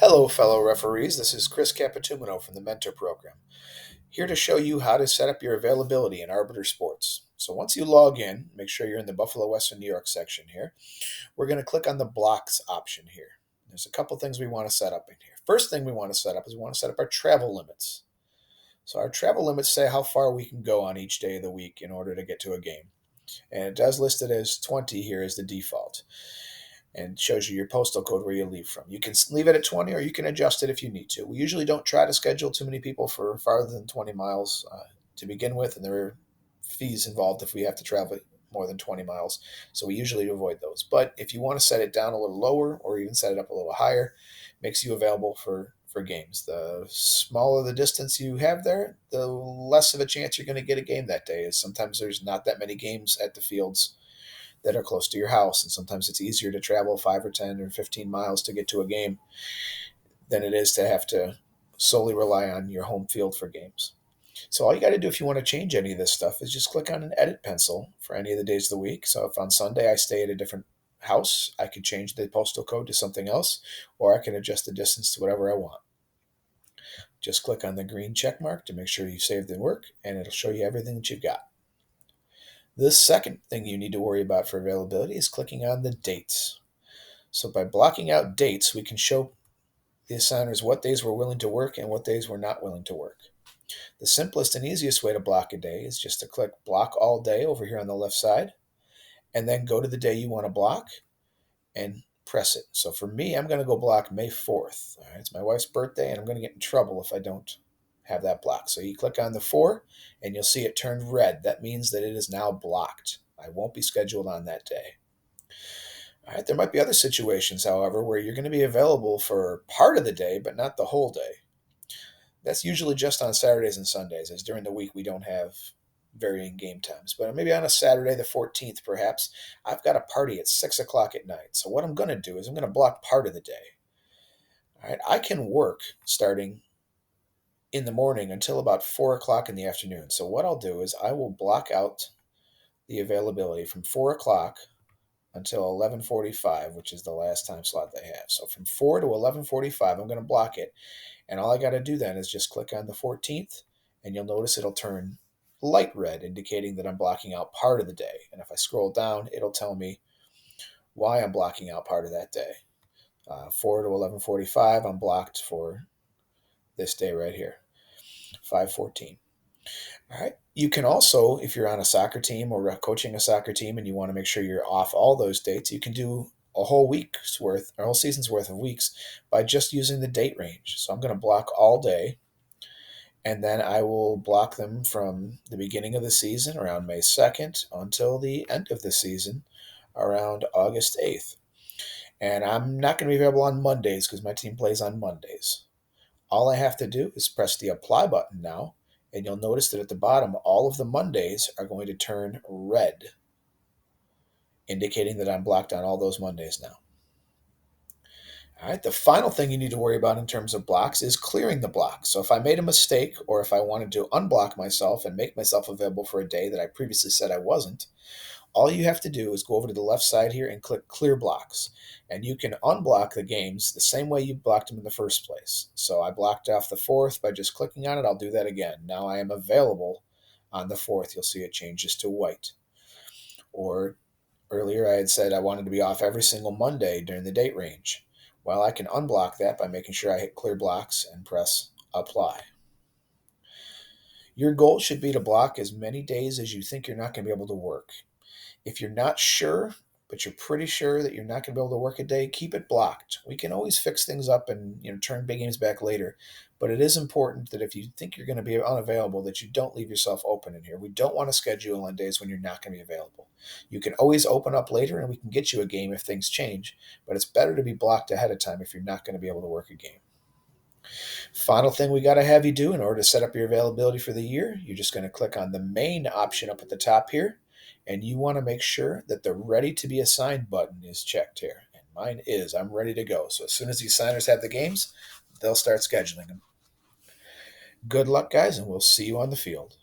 Hello, fellow referees. This is Chris Capitumino from the Mentor Program, here to show you how to set up your availability in Arbiter Sports. So once you log in, make sure you're in the Buffalo, Western New York section here. We're going to click on the blocks option here. There's a couple things we want to set up in here. First thing we want to set up is we want to set up our travel limits. So our travel limits say how far we can go on each day of the week in order to get to a game. And it does list it as 20 here as the default, and shows you your postal code where you leave from. You can leave it at 20 or you can adjust it if you need to. We usually don't try to schedule too many people for farther than 20 miles to begin with, and there are fees involved if we have to travel more than 20 miles. So we usually avoid those. But if you want to set it down a little lower or even set it up a little higher, makes you available for games. The smaller the distance you have there, the less of a chance you're going to get a game that day. Is sometimes there's not that many games at the fields that are close to your house, and sometimes it's easier to travel 5 or 10 or 15 miles to get to a game than it is to have to solely rely on your home field for games. So all you got to do if you want to change any of this stuff is just click on an edit pencil for any of the days of the week. So if on Sunday I stay at a different house, I can change the postal code to something else, or I can adjust the distance to whatever I want. Just click on the green check mark to make sure you saved the work, and it'll show you everything that you've got. The second thing you need to worry about for availability is clicking on the dates. So by blocking out dates, we can show the assigners what days we're willing to work and what days we're not willing to work. The simplest and easiest way to block a day is just to click block all day over here on the left side, and then go to the day you want to block and press it. So for me, I'm going to go block May 4th. All right, it's my wife's birthday, and I'm going to get in trouble if I don't have that blocked. So you click on the 4, and you'll see it turned red. That means that it is now blocked. I won't be scheduled on that day. All right, there might be other situations, however, where you're going to be available for part of the day, but not the whole day. That's usually just on Saturdays and Sundays, as during the week we don't have varying game times. But maybe on a Saturday, the 14th, perhaps, I've got a party at 6 o'clock at night. So what I'm going to do is I'm going to block part of the day. All right, I can work starting in the morning until about 4 o'clock in the afternoon. So what I'll do is I will block out the availability from 4 o'clock until 11:45, which is the last time slot they have. So from 4 to 11:45, I'm going to block it. And all I got to do then is just click on the 14th, and you'll notice it'll turn light red, indicating that I'm blocking out part of the day. And if I scroll down, it'll tell me why I'm blocking out part of that day. 4 to 11:45, I'm blocked for this day right here, 5:14. All right. You can also, if you're on a soccer team or coaching a soccer team and you want to make sure you're off all those dates, you can do a whole week's worth, or a whole season's worth of weeks by just using the date range. So I'm going to block all day, and then I will block them from the beginning of the season around May 2nd until the end of the season around August 8th. And I'm not going to be available on Mondays because my team plays on Mondays. All I have to do is press the apply button now, and you'll notice that at the bottom, all of the Mondays are going to turn red, indicating that I'm blocked on all those Mondays now. All right, the final thing you need to worry about in terms of blocks is clearing the block. So if I made a mistake, or if I wanted to unblock myself and make myself available for a day that I previously said I wasn't, all you have to do is go over to the left side here and click clear blocks. And you can unblock the games the same way you blocked them in the first place. So I blocked off the 4th by just clicking on it. I'll do that again. Now I am available on the 4th. You'll see it changes to white. Or earlier I had said I wanted to be off every single Monday during the date range. Well, I can unblock that by making sure I hit clear blocks and press apply. Your goal should be to block as many days as you think you're not going to be able to work. If you're not sure, but you're pretty sure that you're not going to be able to work a day, keep it blocked. We can always fix things up and turn big games back later. But it is important that if you think you're going to be unavailable, that you don't leave yourself open in here. We don't want to schedule on days when you're not going to be available. You can always open up later and we can get you a game if things change, but it's better to be blocked ahead of time if you're not going to be able to work a game. Final thing we got to have you do in order to set up your availability for the year, you're just going to click on the main option up at the top here, and you want to make sure that the ready to be assigned button is checked here. And mine is. I'm ready to go. So as soon as the assigners have the games, they'll start scheduling them. Good luck, guys, and we'll see you on the field.